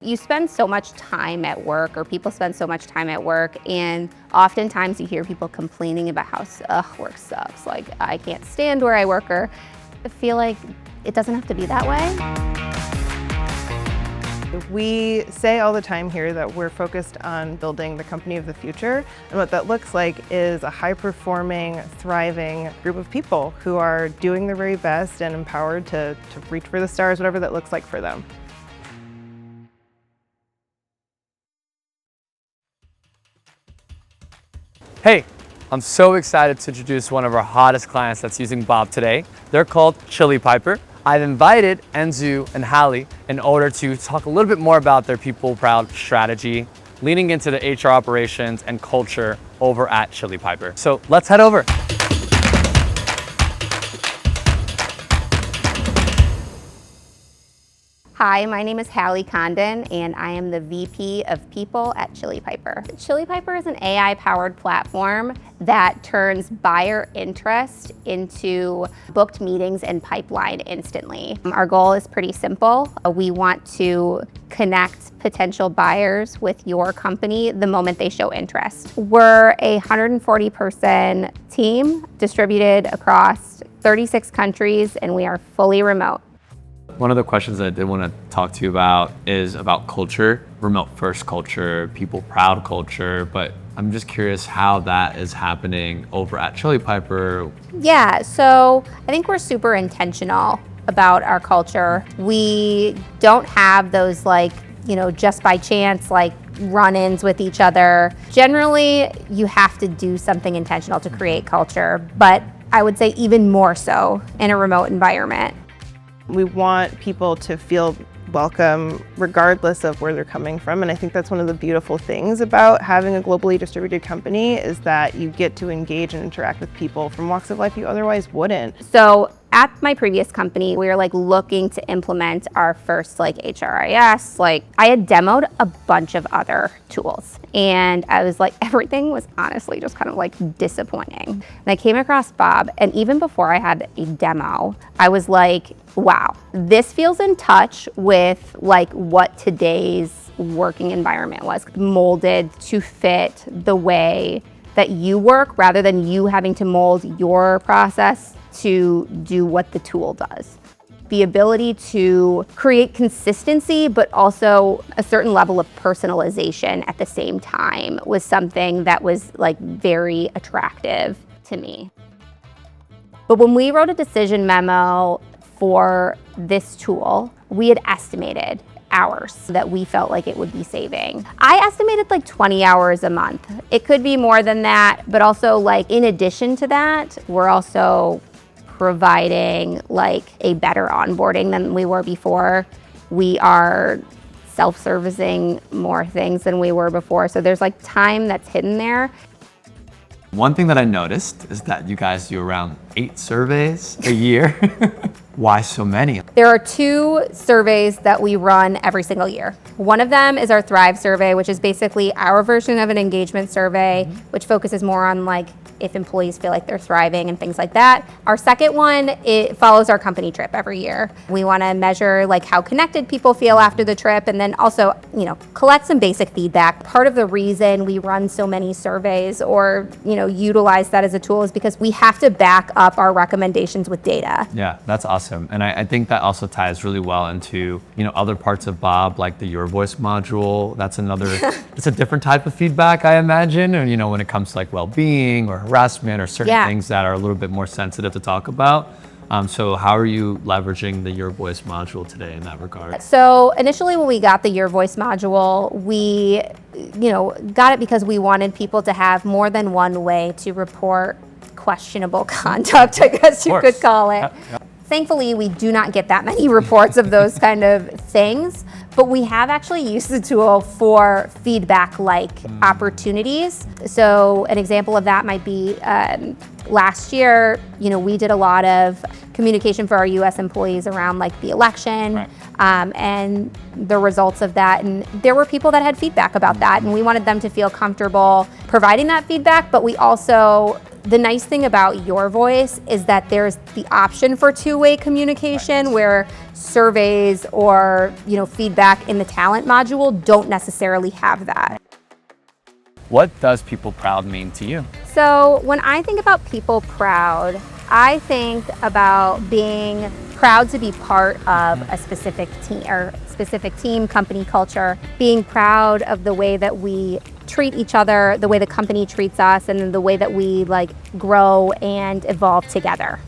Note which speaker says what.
Speaker 1: You spend so much time at work, or people spend so much time at work, and oftentimes you hear people complaining about how work sucks. Like, I can't stand where I work, or I feel like it doesn't have to be that way.
Speaker 2: We say all the time here that we're focused on building the company of the future, and what that looks like is a high-performing, thriving group of people who are doing their very best and empowered to reach for the stars, whatever that looks like for them.
Speaker 3: Hey, I'm so excited to introduce one of our hottest clients that's using Bob today. They're called Chili Piper. I've invited Enzu and Hallie in order to talk a little bit more about their People Proud strategy, leaning into the HR operations and culture over at Chili Piper. So let's head over.
Speaker 1: Hi, my name is Hallie Condon, and I am the VP of People at Chili Piper. Chili Piper is an AI-powered platform that turns buyer interest into booked meetings and pipeline instantly. Our goal is pretty simple. We want to connect potential buyers with your company the moment they show interest. We're a 140-person team distributed across 36 countries, and we are fully remote.
Speaker 3: One of the questions that I did want to talk to you about is about culture, remote first culture, people proud culture, but I'm just curious how that is happening over at Chili Piper.
Speaker 1: Yeah, so I think we're super intentional about our culture. We don't have those just by chance, run-ins with each other. Generally, you have to do something intentional to create culture, but I would say even more so in a remote environment.
Speaker 2: We want people to feel welcome regardless of where they're coming from, and I think that's one of the beautiful things about having a globally distributed company is that you get to engage and interact with people from walks of life you otherwise wouldn't.
Speaker 1: So at my previous company, we were looking to implement our first HRIS. I had demoed a bunch of other tools, and I was everything was honestly just kind of disappointing. And I came across Bob, and even before I had a demo, I was like, wow, this feels in touch with what today's working environment was, molded to fit the way that you work rather than you having to mold your process to do what the tool does. The ability to create consistency, but also a certain level of personalization at the same time was something that was very attractive to me. But when we wrote a decision memo for this tool, we had estimated hours that we felt like it would be saving. I estimated 20 hours a month. It could be more than that, but also in addition to that, we're also providing a better onboarding than we were before. We are self-servicing more things than we were before. So there's time that's hidden there.
Speaker 3: One thing that I noticed is that you guys do around 8 surveys a year. Why so many?
Speaker 1: There are 2 surveys that we run every single year. One of them is our Thrive survey, which is basically our version of an engagement survey, which focuses more on if employees feel like they're thriving and things like that. Our second one, it follows our company trip every year. We want to measure how connected people feel after the trip, and then also, collect some basic feedback. Part of the reason we run so many surveys or, utilize that as a tool is because we have to back up our recommendations with data.
Speaker 3: Yeah, that's awesome. And I think that also ties really well into, other parts of Bob, like the Your Voice module. That's another, it's a different type of feedback, I imagine. And, when it comes to well-being or harassment or certain things that are a little bit more sensitive to talk about. So how are you leveraging the Your Voice module today in that regard?
Speaker 1: So initially when we got the Your Voice module, we got it because we wanted people to have more than one way to report questionable conduct, I guess you could call it.
Speaker 3: Yep.
Speaker 1: Thankfully, we do not get that many reports of those kind of things, but we have actually used the tool for feedback opportunities. So an example of that might be last year, we did a lot of communication for our US employees around the election and the results of that. And there were people that had feedback about that, and we wanted them to feel comfortable providing that feedback, but we also The nice thing about Your Voice is that there's the option for two-way communication where surveys or feedback in the talent module don't necessarily have that.
Speaker 3: What does people proud mean to you?
Speaker 1: So when I think about people proud, I think about being proud to be part of a specific team, company culture, being proud of the way that we treat each other, the way the company treats us, and the way that we grow and evolve together.